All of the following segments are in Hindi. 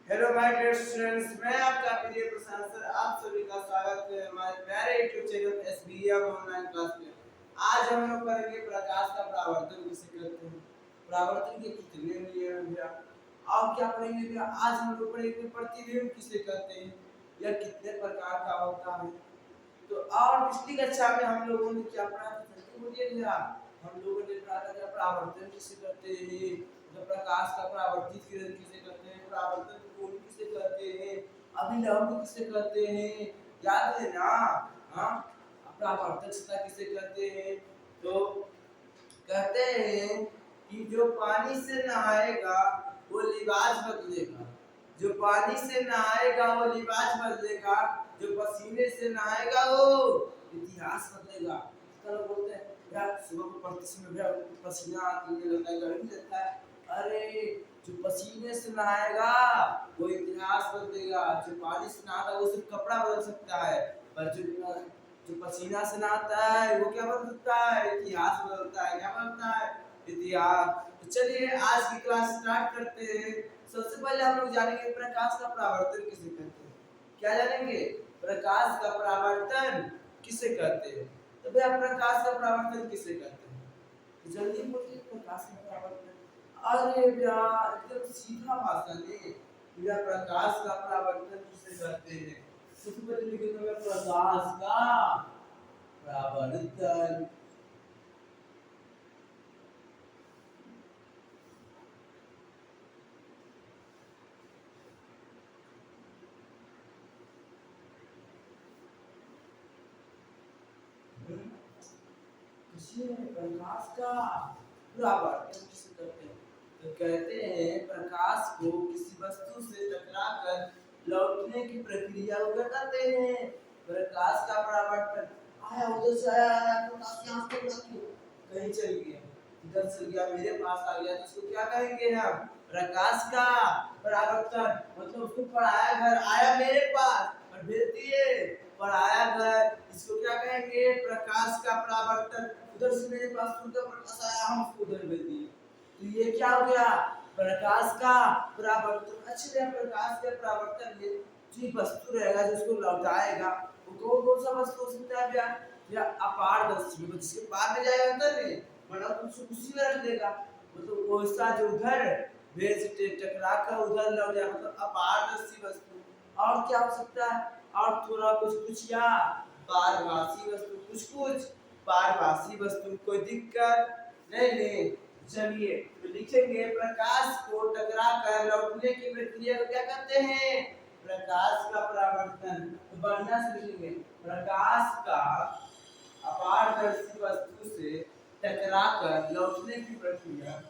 हेलो माय डियर स्टूडेंट्स, मैं आपका प्रिय प्रशांत सर आप सभी का स्वागत है हमारे प्यारे YouTube channel SBM online class में। आज हम लोग पढ़ेंगे प्रकाश का परावर्तन किसे कहते हैं, परावर्तन के कितने नियम हैं भैया। आप क्या पढ़ेंगे भैया? आज हम लोग पढ़ेंगे प्रतिबिंब किसे कहते हैं, यह कितने प्रकार का होता है। तो और पिछली कक्षा में हम लोगों ने क्या पढ़ा था, जल्दी बोलिए भैया। हम लोगों ने पढ़ा था कि परावर्तन किसे कहते हैं, मतलब प्रकाश का परावर्तित किरण किसे कहते हैं, परावर्तन कोण किसे कहते हैं, अभिलंब किसे कहते हैं, याद है ना? हाँ, परावर्तकता किसे कहते हैं। तो कहते हैं कि जो पानी से नहाएगा वो लिबास बदलेगा, जो पानी से नहाएगा वो लिबास बदलेगा, जो पसीने से नहाएगा वो इतिहास बदलेगा। कल बोलते हैं यार सुबह को पढ़ते समय भैया पसीना आने लगता है, गर्मी लगता है। अरे जो पसीने से नहाएगा वो इतिहास बदलेगा, जो पानी से नहाएगा वो सिर्फ कपड़ा बदल सकता है, पर जो पसीना से नहाता है वो क्या बदल सकता है, इतिहास बदलता है। क्या बदलता है? इतिहास। तो चलिए आज की क्लास स्टार्ट करते हैं। सबसे पहले हम लोग जानेंगे प्रकाश का परावर्तन किसे कहते हैं। क्या जानेंगे? प्रकाश का परावर्तन किसे कहते हैं। तो भैया प्रकाश का परावर्तन किसे कहते हैं, तो जल्दी बोलिए प्रकाश का परावर्तन। अरे भैया एकदम सीधा भाषा में भैया प्रकाश का परावर्तन किसे कहते हैं। सबसे पहले लिखेंगे प्रकाश का परावर्तन। प्रकाश का परावर्तन किसे कहते हैं, तो कहते हैं प्रकाश को किसी वस्तु से टकराकर लौटने की प्रक्रिया को क्या कहते हैं, प्रकाश का परावर्तन। आया उधर से आया प्रकाश यहाँ से कहीं चल गया, इधर से गया मेरे पास आ गया, तो इसको क्या कहेंगे हम? प्रकाश का परावर्तन। मतलब उसको पढ़ाया घर आया मेरे पास और भेज दिए पढ़ाया घर, इसको क्या कहेंगे? प्रकाश का परावर्तन। उधर से मेरे पास सूर्य प्रकाश आया, हम उसको उधर भेज दिए, तो ये क्या हो गया? प्रकाश का परावर्तन। अच्छा प्रकाश के परावर्तन में जो वस्तु रहेगा जो उसको लौटाएगा वो कौन सा वस्तु हो सकता है भैया? या अपारदर्शी, जिसके पार में जाएगा अंदर में बड़ा कुछ उसी में रख देगा, मतलब वो ऐसा जो उधर भेज टकरा कर उधर लौट जाए, मतलब अपारदर्शी वस्तु। और क्या हो सकता है? और थोड़ा कुछ कुछ या पारभासी वस्तु, कुछ कुछ पारभासी वस्तु। कोई दिक्कत नहीं। चलिए तो लिखेंगे प्रकाश को टकरा कर लौटने की प्रक्रिया को क्या कहते हैं? प्रकाश का परावर्तन। तो बढ़िया से लिखेंगे प्रकाश का अपारदर्शी वस्तु से टकरा कर लौटने की प्रक्रिया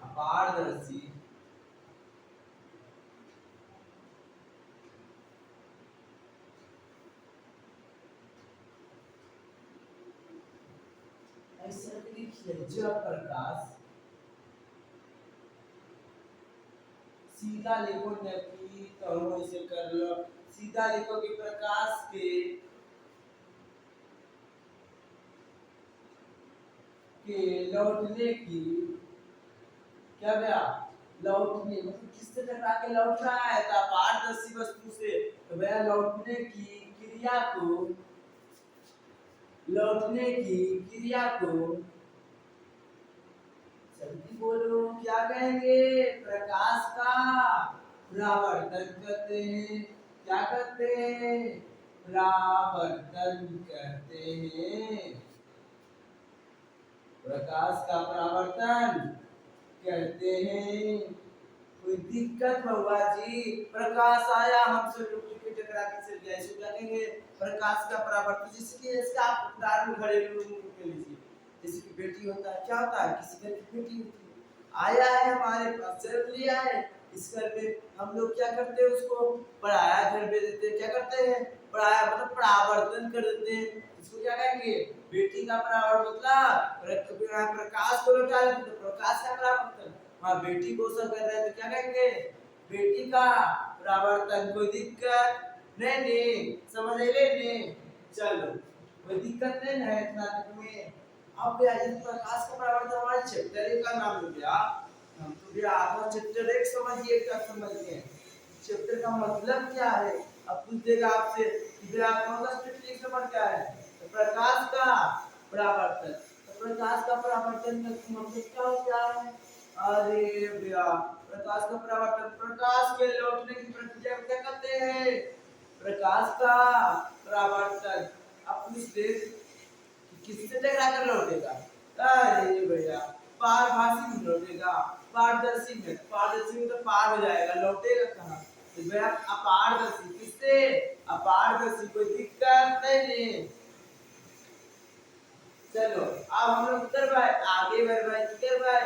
अपारदर्शी ऐसा लिखिए जब प्रकाश सीधा लिखो, नहीं तो इसे कर लो सीधा लिखो कि प्रकाश के लौटने की क्या गया? लौटने मतलब किससे टकरा के लौट रहा है? तो पारदर्शी वस्तु से। तो भैया लौटने की क्रिया को लौटने की क्रिया को जल्दी बोलो क्या कहेंगे? प्रकाश का परावर्तन कहते हैं। क्या कहते हैं? परावर्तन कहते हैं। प्रकाश का परावर्तन कहते हैं। कोई दिक्कत हुआ जी? प्रकाश आया हमसे डुप्लीकेट टकरा के चल गया, इसको क्या कहेंगे? प्रकाश का परावर्तन। जैसे कि इसका आप उदाहरण घरेलू के लीजिए, जैसे कि बेटी होता है, क्या होता है? किसी घर की बेटी होती है, आया है हमारे पास, जन्म लिया है, इस घर में हम लोग क्या करते हैं? उसको पराया घर भेज देते हैं। क्या करते हैं? पराया मतलब परावर्तन कर देते हैं। इसको क्या कहेंगे? बेटी का परावर्तन मतलब प्रकाश को लौटा देते हैं, तो प्रकाश का परावर्तन। हाँ बेटी को सब कर रहे हैं तो क्या कहेंगे? बेटी का परावर्तन। कोई दिक्कत नहीं समझ ले नहीं। चलो कोई दिक्कत नहीं है इतना में। अब प्रकाश का परावर्तन हमारे चैप्टर का नाम हो गया आप चैप्टर 1 समझिए, क्या समझिए चैप्टर का मतलब क्या है। अब पूछ देगा आपसे कि आप कौन सा चैप्टर 1 नंबर क्या है, तो प्रकाश का परावर्तन। तो प्रकाश का परावर्तन का मतलब क्या होता है। अरे भैया, प्रकाश का परावर्तन, प्रकाश के लौटने की प्रक्रिया को क्या कहते हैं, प्रकाश का परावर्तन। अब पूछ दे किससे टकरा कर लौटेगा। अरे भैया, पारभासी में लौटेगा, पारदर्शी में, पारदर्शी में तो पार हो जाएगा, लौटेगा कहाँ। तो भैया अपारदर्शी, किससे, अपारदर्शी, कोई दिक्कत नहीं। चलो अब हम लोग उतर भाई आगे बढ़ भाई, किधर भाई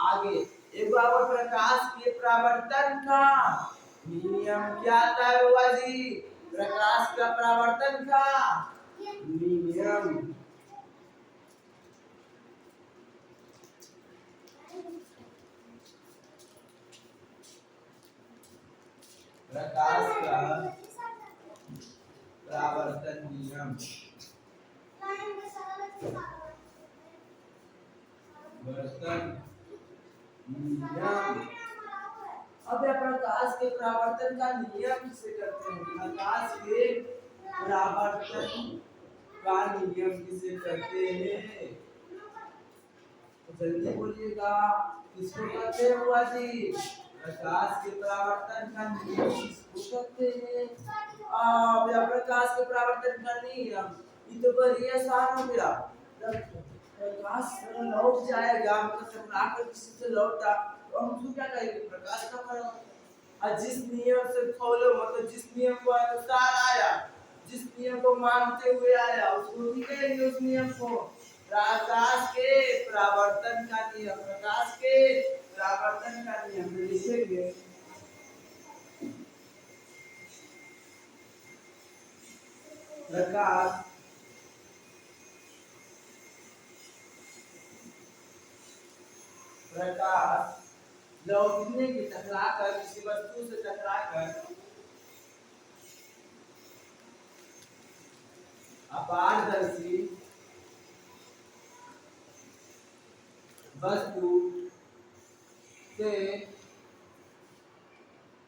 आगे। एक बार प्रकाश के परावर्तन का नियम क्या था बाबा जी, प्रकाश का परावर्तन का नियम। प्रकाश का परावर्तन नियम, वर्तन नियम। अब यह प्रकाश के परावर्तन का नियम किसे करते हैं, प्रकाश के परावर्तन का नियम किसे करते हैं, तो जल्दी बोलिएगा, किसको कहते हैं बुआ जी, प्रकाश के परावर्तन का नियम किसको कहते हैं। अब यह प्रकाश के परावर्तन का नियम, ये तो बड़ी आसान हो गया। प्रकाश लौट जाएगा, मतलब टकराकर किसी से लौटा, तो हम उसको क्या कहेंगे, प्रकाश का परावर्तन। और जिस नियम से फॉलो, मतलब जिस नियम को अनुसार आया, जिस नियम को मानते हुए आया, उसको भी कहेंगे उस नियम को प्रकाश के परावर्तन का नियम। प्रकाश के परावर्तन का नियम लिखेंगे, प्रकाश प्रकाश लौटने की, टकराकर किसी वस्तु से टकराकर अपारदर्शी वस्तु से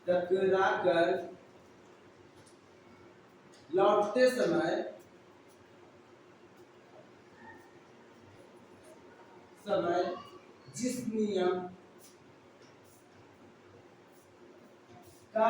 टकराकर लौटते समय जिस नियम का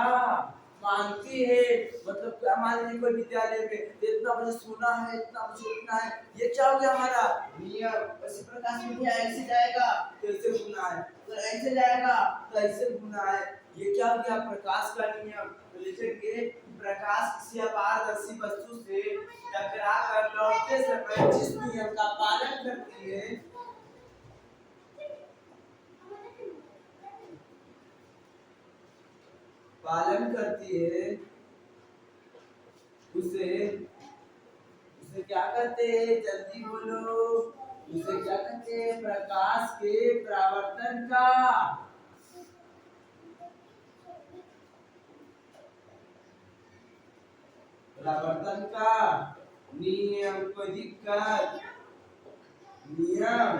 मानती है, मतलब क्या मान लीजिए कोई विद्यालय में इतना बजे सोना है, इतना बजे उठना है, ये क्या हो गया हमारा नियम। इसी प्रकार से ऐसे जाएगा तो ऐसे घूमना है, तो ऐसे जाएगा तो ऐसे घूमना है, ये क्या हो गया प्रकाश का नियम। तो लिखेंगे प्रकाश किसी अपारदर्शी वस्तु से टकराकर लौटते समय जिस नियम का पालन करती है, पालन करती है, उसे उसे क्या कहते हैं, जल्दी बोलो, उसे क्या कहते हैं, प्रकाश के परावर्तन का परावर्तन का नियम। कोई दिक्कत, नियम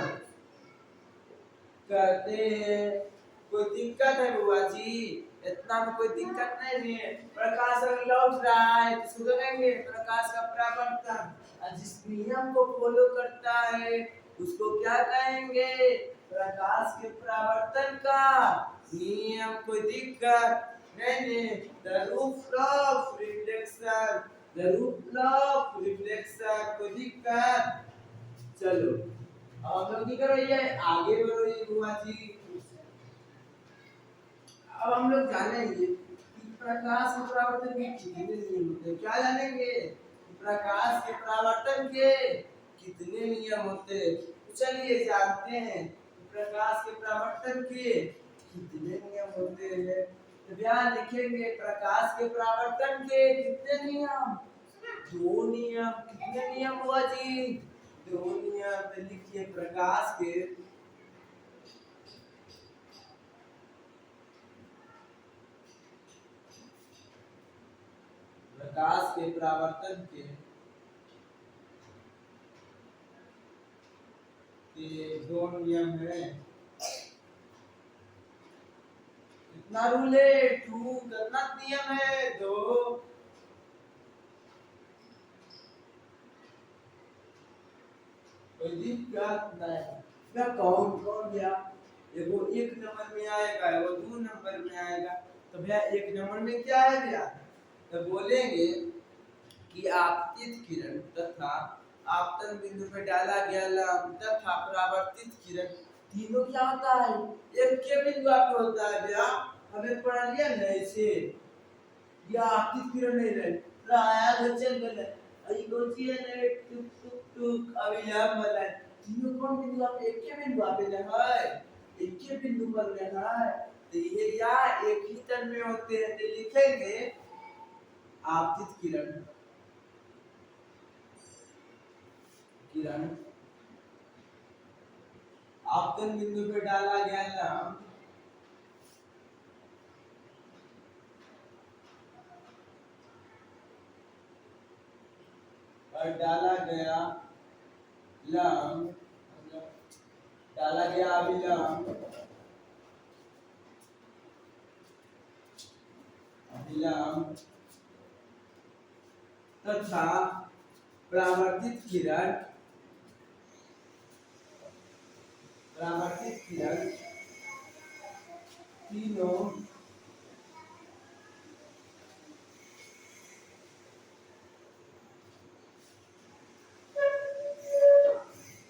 कहते हैं। कोई दिक्कत है बुआ जी, इतना में कोई दिक्कत नहीं है। प्रकाश अगर लौट रहा है तो इसको कहेंगे प्रकाश का परावर्तन, और जिस नियम को फॉलो करता है उसको क्या कहेंगे, प्रकाश के परावर्तन का नियम। कोई दिक्कत नहीं। The rule of reflection, the rule of reflection, कोई दिक्कत। चलो अब हम लोग क्या करेंगे, आगे बढ़ो बुआ जी। अब हम लोग जानेंगे कि प्रकाश के परावर्तन के कितने नियम होते हैं। क्या जानेंगे, प्रकाश के परावर्तन के कितने नियम होते हैं। तो चलिए जानते हैं प्रकाश के परावर्तन के कितने नियम होते हैं। तो ध्यान लिखेंगे, प्रकाश के परावर्तन के कितने नियम, दो नियम। कितने नियम हुआ जी, दो नियम। तो लिखिए प्रकाश के प्रकाश के परावर्तन के दो नियम है। नारुले टू करना नियम है दो। कोई दिक्कत नहीं। मैं कौन कौन गया, एगो एक नंबर में आएगा, एगो दो नंबर में आएगा। तो भैया एक नंबर में क्या है भैया, तो बोलेंगे कि आपतित किरण तथा आपतन बिंदु पे डाला गया लंब तथा परावर्तित किरण तीनों क्या होता है, एक के बिंदु पे होता है भैया। हमें पढ़ा लिया ना ऐसे, या आपतित किरण नहीं रहे आया तो चल गए अई गोची है ने टुक टुक टुक अविलंब वाला तीनों कौन बिंदु पे, एक के बिंदु पे है, एक के बिंदु पर लेना है। तो ये या एक ही तल में होते हैं, तो लिखेंगे आपतित किरण किरण आपतन बिंदु पे डाला गया लंब और डाला गया लंब डाला गया अभिलंब अभिलंब तथा परावर्तित किरण तीनों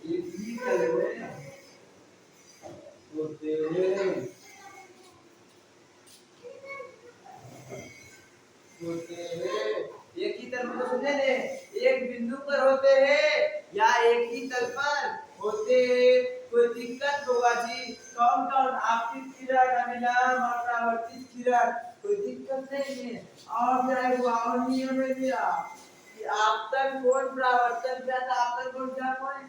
एक ही तल में होते हैं एक ही तल में, तो सुने ने एक बिंदु पर होते हैं या एक ही तल पर होते हैं। कोई दिक्कत होगा जी, कौन कौन आपतित किरण अभिलंब और परावर्तित किरण, कोई दिक्कत नहीं है। और क्या है वो नियम है भैया कि आपतन कोण परावर्तन क्या था, आपतन कोण क्या कोण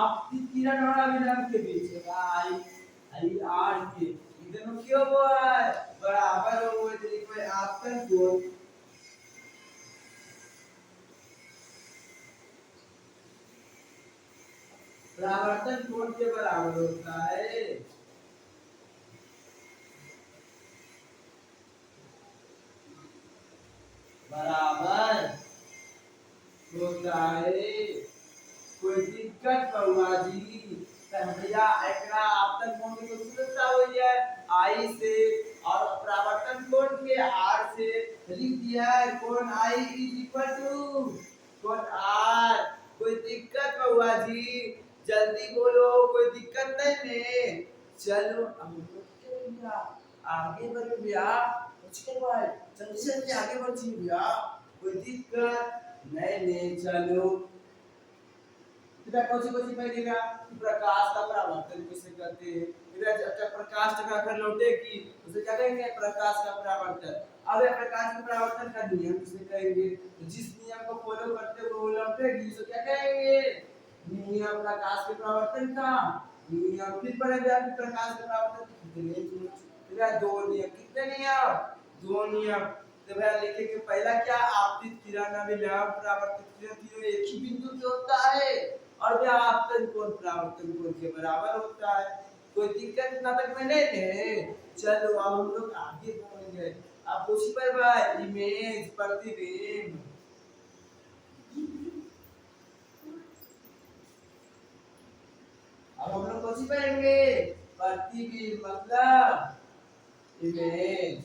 आपतित किरण और अभिलंब के बीच है आई आई आर के दोनों क्यों वो है बराबर हो गए, तो लिखो आपतन कोण परावर्तन कोण के बराबर होता है। बराबर होता है। कोई दिक्कत हुआ जी, भैया एकरा आपतन कोण की सूत्रता हुई है आई से और परावर्तन कोण के आर से, लिख दिया है कोण आई इज इक्वल टू कोण आर। कोई दिक्कत हुआ जी, जल्दी बोलो, कोई दिक्कत नहीं है। चलो अब आगे बढ़ो भैया, उसके बाद जल्दी जल्दी आगे बढ़िए भैया, कोई दिक्कत नहीं। चलो कौन सी पहलेगा कि प्रकाश का परावर्तन किसे कहते हैं। जब प्रकाश टकराकर लौटेगी उसे क्या कहेंगे, प्रकाश का परावर्तन। अब ये प्रकाश के परावर्तन का नियम किसे कहेंगे, तो जिस नियम को फॉलो करते हुए वो लौटेगी उसे क्या कहेंगे, नियम प्रकाश के परावर्तन का नियम। फिर पढ़ेंगे आप प्रकाश के परावर्तन कितने दो नियम, कितने नियम, दो नियम। तो भैया लिखे कि पहला क्या, आपतित किरण अभिलंब परावर्तित किरण तीनों एक ही बिंदु पे होता है और वह आपतन कोण परावर्तन कोण के बराबर होता है। कोई दिक्कत ना तक में नहीं है। चलो अब हम लोग आगे बढ़ेंगे। अब उसी पर भाई इमेज प्रतिबिंब, अब हम लोग कौन पढ़ेंगे, प्रतिबिंब मतलब इमेज।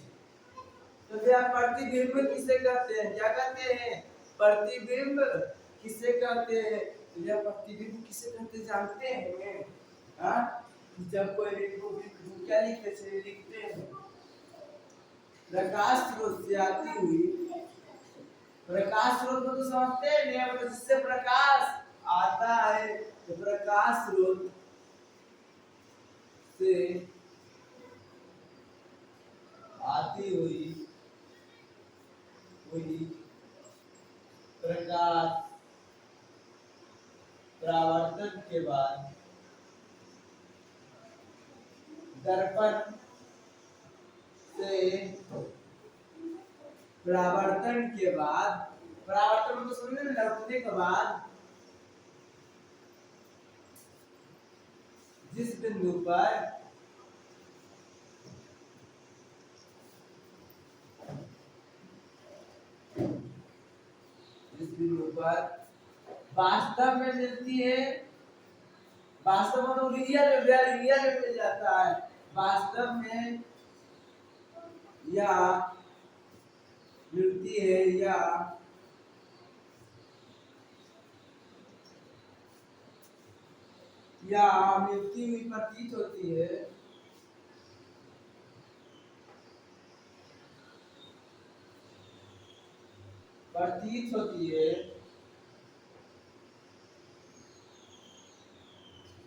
तो भैया प्रतिबिंब किसे कहते हैं, क्या कहते हैं, प्रतिबिंब किसे कहते हैं। भैया प्रतिबिंब किसे कहते जानते हैं, हाँ जब कोई क्या लिखते हैं, प्रकाश स्रोत से आती हुई, प्रकाश स्रोत को तो समझते हैं मतलब जिससे प्रकाश आता है, तो प्रकाश स्रोत से आती हुई प्रकाश परावर्तन के बाद दर्पण से परावर्तन के बाद, परावर्तन को समझने में लौटने के बाद जिस बिंदु पर पर वास्तव में मिलती है, वास्तव में तो रियल में मिल जाता है, वास्तव में या मिलती है या मिलती हुई प्रतीत होती है, प्रतीत होती है,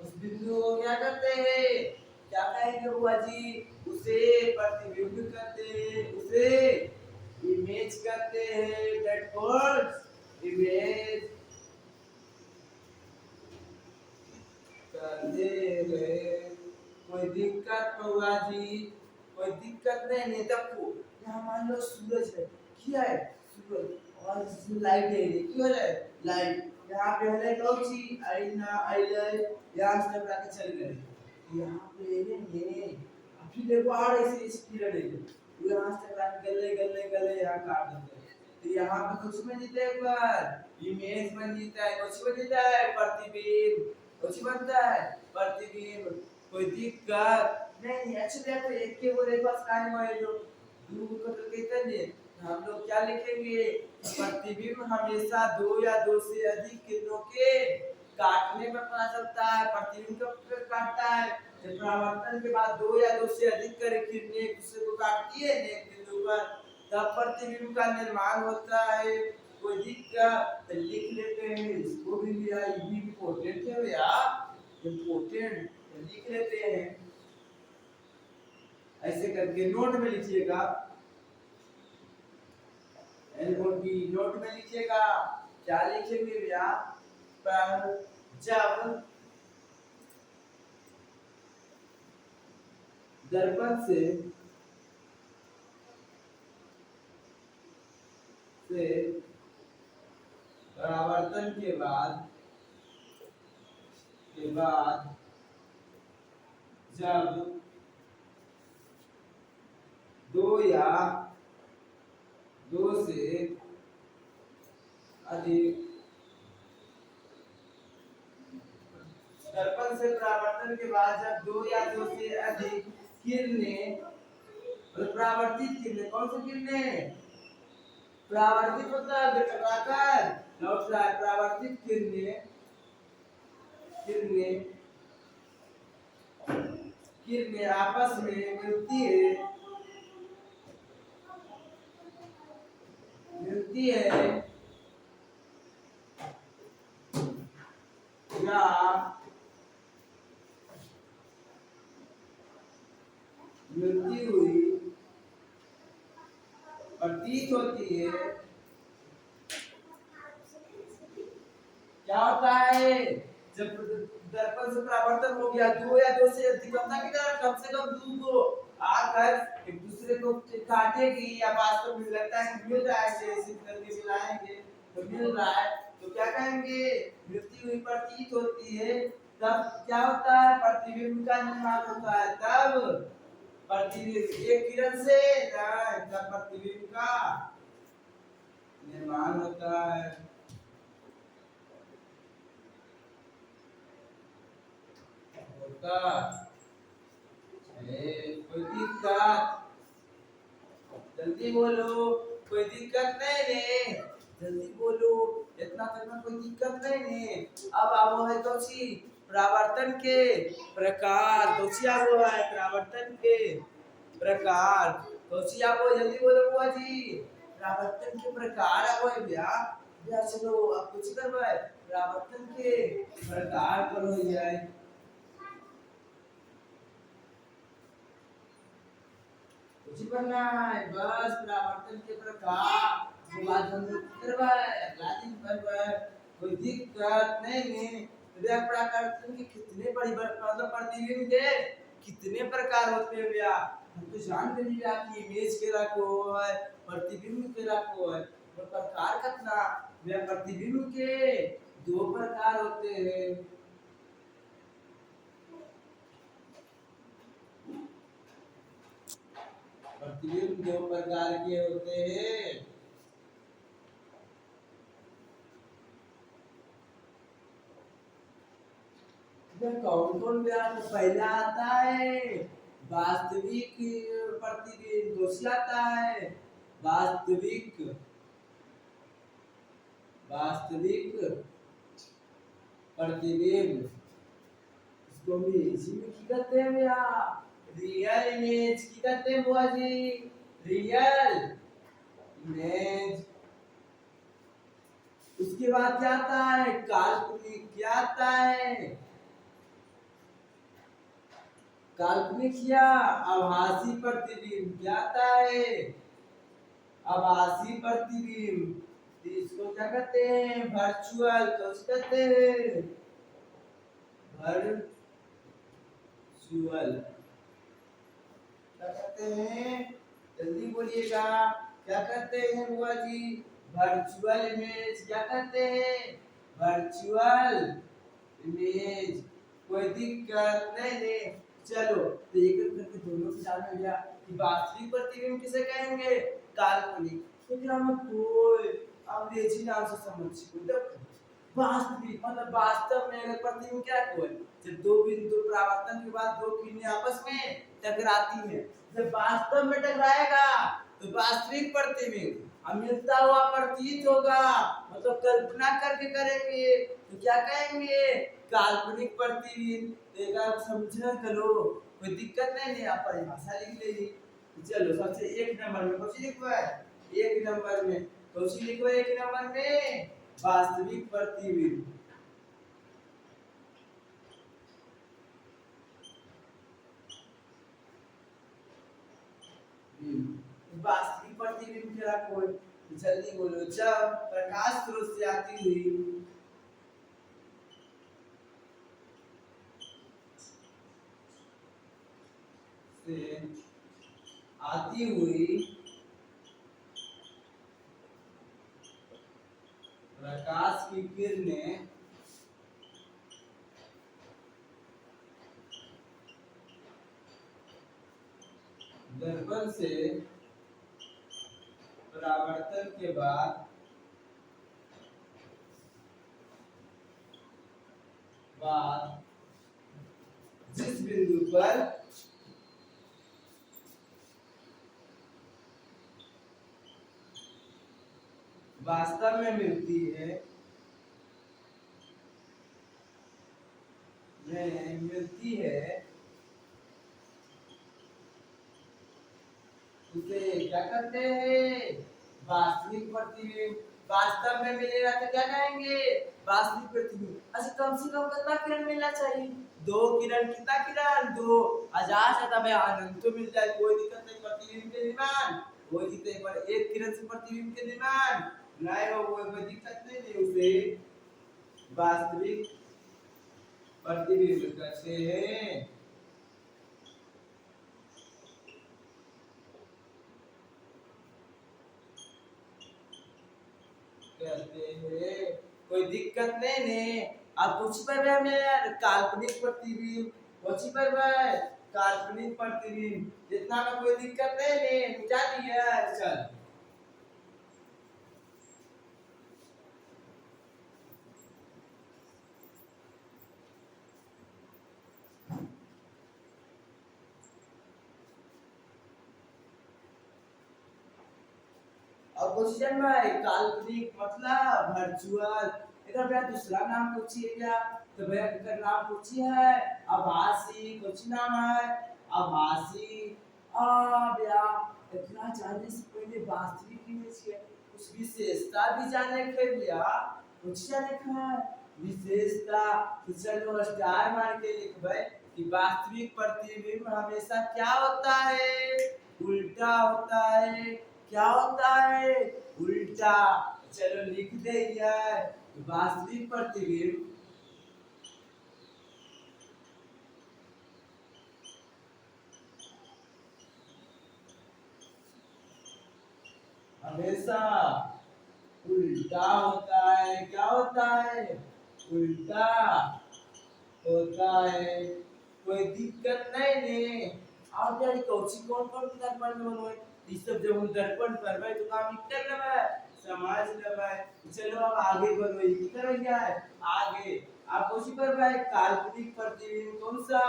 उस बिंदु को क्या करते हैं, क्या कहेंगे बुआ जी, उसे प्रतिबिंब कहते हैं, उसे इमेज कहते हैं, दैट कॉल्ड इमेज कहते हैं। कोई दिक्कत बुआ जी, कोई दिक्कत नहीं। देखो यहाँ मान लो सूरज है, क्या है सूरज, और इसमें लाइट है, क्यों है लाइट, यहाँ पे है कौन सी आईना आईले, यहाँ से लगा के चल गए, यहाँ पे ये अभी देखो आ रही इस पीरियड है, यहाँ से लगा गले गले गले यहाँ काट देते हैं, तो यहाँ पे कुछ में जीते एक बार इमेज बन जीता है, कुछ में जीता है प्रतिबिंब, कुछ बनता है प्रतिबिंब। कोई दिक्कत नहीं, एक्चुअली तो एक के वो देखो आसान में जो दो को तो कहते हैं, हम लोग क्या लिखेंगे, प्रतिबिंब हमेशा दो या दो से अधिक किरणों के काटने में पता चलता है, प्रतिबिंब कब काटता है, जब परावर्तन के बाद दो या दो से अधिक किरणें एक दूसरे को काटती है एक बिंदु पर, तब प्रतिबिंब का निर्माण होता है। कोई दिक्कत तो लिख लेते हैं, इसको भी लिया, ये भी इम्पोर्टेंट है भैया, इम्पोर्टेंट लिख लेते हैं, ऐसे करके नोट में लिखिएगा, नोट में लिखिएगा, क्या लिखेंगे भैया, पर जब दर्पण से परावर्तन के बाद जब दो या दो से अधिक, दर्पण से परावर्तन के बाद जब दो या दो से अधिक किरणें, परावर्तित किरणें, कौन सी किरणें, परावर्तित होता है बेटा, लौट रहा है, परावर्तित किरणें किरणें आपस में मिलती है या मिलती हुई प्रतीत होती है, क्या होता है, जब दर्पण से परावर्तन हो गया, दो या दो से अधिक, कम से कम दो को आकर एक दूसरे को काटेगी, या वास्तव में लगता है मिल रहा है, जैसे करके मिलाएंगे तो मिल रहा है, तो क्या कहेंगे, मिलती हुई प्रतीत होती है, तब क्या होता है, प्रतिबिंब का निर्माण होता है, तब प्रतिबिंब एक किरण से तब प्रतिबिंब का निर्माण होता है। कोई दिक्कत, जल्दी बोलो, कोई दिक्कत नहीं ने, जल्दी बोलो, इतना करना कोई दिक्कत नहीं ने। अब आवो है तो सी परावर्तन के प्रकार, तो सी आवो है परावर्तन के प्रकार, तो सी आवो, जल्दी बोलो बुआ जी, परावर्तन के प्रकार आवो है भैया चलो अब कुछ करवाए, परावर्तन के प्रकार करो जाए, कुछ करना है बस, परावर्तन के प्रकार जो बात हम करवाए, अगला दिन करवाए, कोई दिक्कत नहीं है। परावर्तन के कितने मतलब प्रतिबिंब के कितने प्रकार होते हैं भैया, हम तो जान गए भैया कि इमेज के रखो है, प्रतिबिंब के रखो है, तो प्रकार कितना भैया, प्रतिबिंब के दो प्रकार होते हैं, प्रतिबिंब दो प्रकार के होते हैं, में कौन कौन ब्याज पहला आता है वास्तविक प्रतिबिंब, दूसरा आता है वास्तविक वास्तविक प्रतिबिंब, इसको भी इसी में की कहते हैं भैया रियल इमेज, की कहते हैं बुआ जी रियल इमेज। उसके बाद क्या आता है काल्पनिक, क्या आता है काल्पनिक या आभासी प्रतिबिंब, क्या आता है आभासी प्रतिबिंब। तो इसको क्या कहते हैं वर्चुअल, तो कहते हैं वर्चुअल, क्या कहते हैं जल्दी बोलिएगा, क्या कहते हैं बुआ जी वर्चुअल इमेज, क्या कहते हैं वर्चुअल इमेज। कोई दिक्कत नहीं नहीं, चलो तो एक एक करके दोनों की जान में गया कि वास्तविक प्रतिबिंब किसे कहेंगे काल्पनिक। तो फिर हम कोई अंग्रेजी नाम से समझ देखो वास्तविक मतलब वास्तव में अगर प्रतिबिंब क्या कोई जब दो बिंदु परावर्तन के बाद दो किरणें आपस में टकराती हैं, जब वास्तव में टकराएगा तो वास्तविक प्रतिबिंब, अब मिलता हुआ प्रतीत होगा मतलब कल्पना करके करेंगे तो क्या कहेंगे काल्पनिक प्रतिबिंब। देखा समझा चलो कोई दिक्कत नहीं आप परिभाषा लिख लेगी। चलो सबसे एक नंबर में कौन सी लिखवा है, एक नंबर में कौन सी लिखवा है, एक नंबर में वास्तविक प्रतिबिंब। वास्तविक प्रतिबिंब क्या कोई जल्दी बोलो, जब प्रकाश स्रोत से आती हुई से आती हुई प्रकाश की किरणें दर्पण से परावर्तन के बाद जिस बिंदु पर वास्तव में मिलती है उसे क्या कहते हैं वास्तविक प्रतिबिंब। वास्तव में मिलेगा तो क्या कहेंगे वास्तविक प्रतिबिंब। अच्छा कम से कम कितना किरण मिलना चाहिए, दो किरण, कितना किरण दो, हजार से तब अनंत तो मिल जाए कोई दिक्कत नहीं। प्रतिबिंब के निर्माण कोई दिक्कत पर एक किरण से प्रतिबिंब के निर्माण नहीं हो कोई दिक्कत नहीं, उसे वास्तविक प्रतिबिंब कहते हैं। कहते हैं कोई दिक्कत नहीं ने। अब कुछ पर हमें यार काल्पनिक प्रतिबिंब, कुछ पर काल्पनिक प्रतिबिंब इतना में कोई दिक्कत नहीं ने, मिटा दिया चल। अब क्वेश्चन में काल्पनिक मतलब वर्चुअल, इधर भैया दूसरा नाम पूछिए क्या, तो भैया इधर नाम पूछी है आभासी, कुछ नाम है आभासी। भैया इतना जानने से पहले वास्तविक इमेज के उस विशेषता भी जाने के भैया कुछ क्या लिखा है विशेषता। तो चलो स्टार मार के लिख भाई कि वास्तविक प्रतिबिंब हमेशा क्या होता है उल्टा होता है, क्या होता है उल्टा। चलो लिख दे यार वास्तविक प्रतिबिंब हमेशा उल्टा होता है, क्या होता है उल्टा होता है, कोई दिक्कत नहीं ने। आप यार कौची कौन कौन दर्पण में बनवाए ये सब जब हम दर्पण करवाए तो काम कर लेवे समझ लेवे। चलो अब आगे बढ़ो, की तरह क्या है आगे आप उसी पर भाई काल्पनिक प्रतिबिंब कौन सा,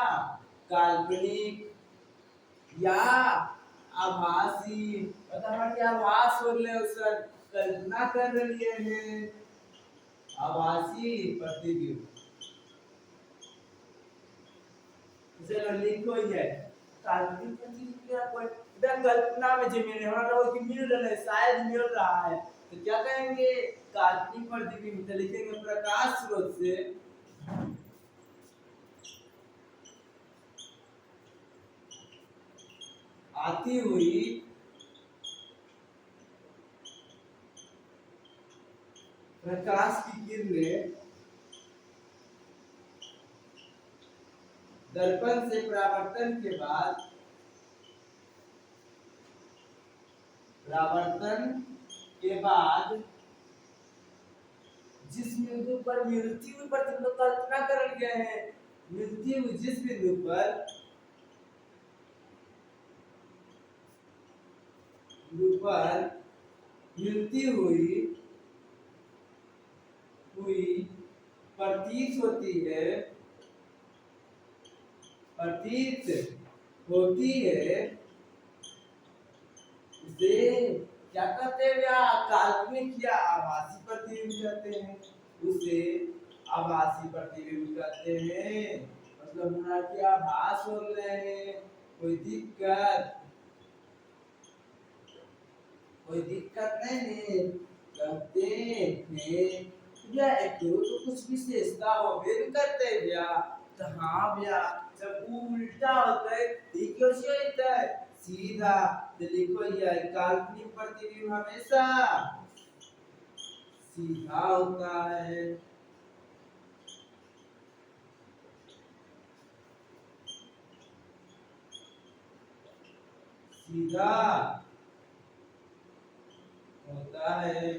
काल्पनिक या आभासी, मतलब क्या आभास हो रहे सर, कल्पना कर रही है, आभासी प्रतिबिंब। चलो लिखो ये काल्पनिक प्रतिबिंब क्या, कोई कल्पना में जो मिल रहा है, मिल रहा है, शायद मिल रहा है, तो क्या कहेंगे, काल्पनिक प्रतिबिंब। तो लिखेंगे प्रकाश स्रोत से आती हुई प्रकाश की किरणें दर्पण से परावर्तन के बाद, परावर्तन के बाद जिस बिंदु पर मिलती हुई प्रतिबिंब, कल्पना कर गए हैं, मिलती हुई जिस बिंदु पर मिलती हुई प्रतीत होती है, प्रतीत होती है, उसे क्या कहते हैं, या काल्पनिक या आभासी प्रतिबिंब कहते हैं, उसे आभासी प्रतिबिंब कहते हैं। मतलब हमारा क्या आभास हो रहे हैं, कोई दिक्कत नहीं कहते हैं, या एक तो कुछ विशेषता हो भी करते हैं भैया, तो हाँ भैया जब उल्टा होता है ठीक कैसे होता है, सीधा। तो लिखो ये काल्पनिक प्रतिबिंब हमेशा सीधा होता है, सीधा होता है।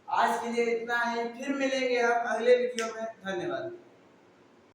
आज के लिए इतना ही, फिर मिलेंगे हम अगले वीडियो में। धन्यवाद।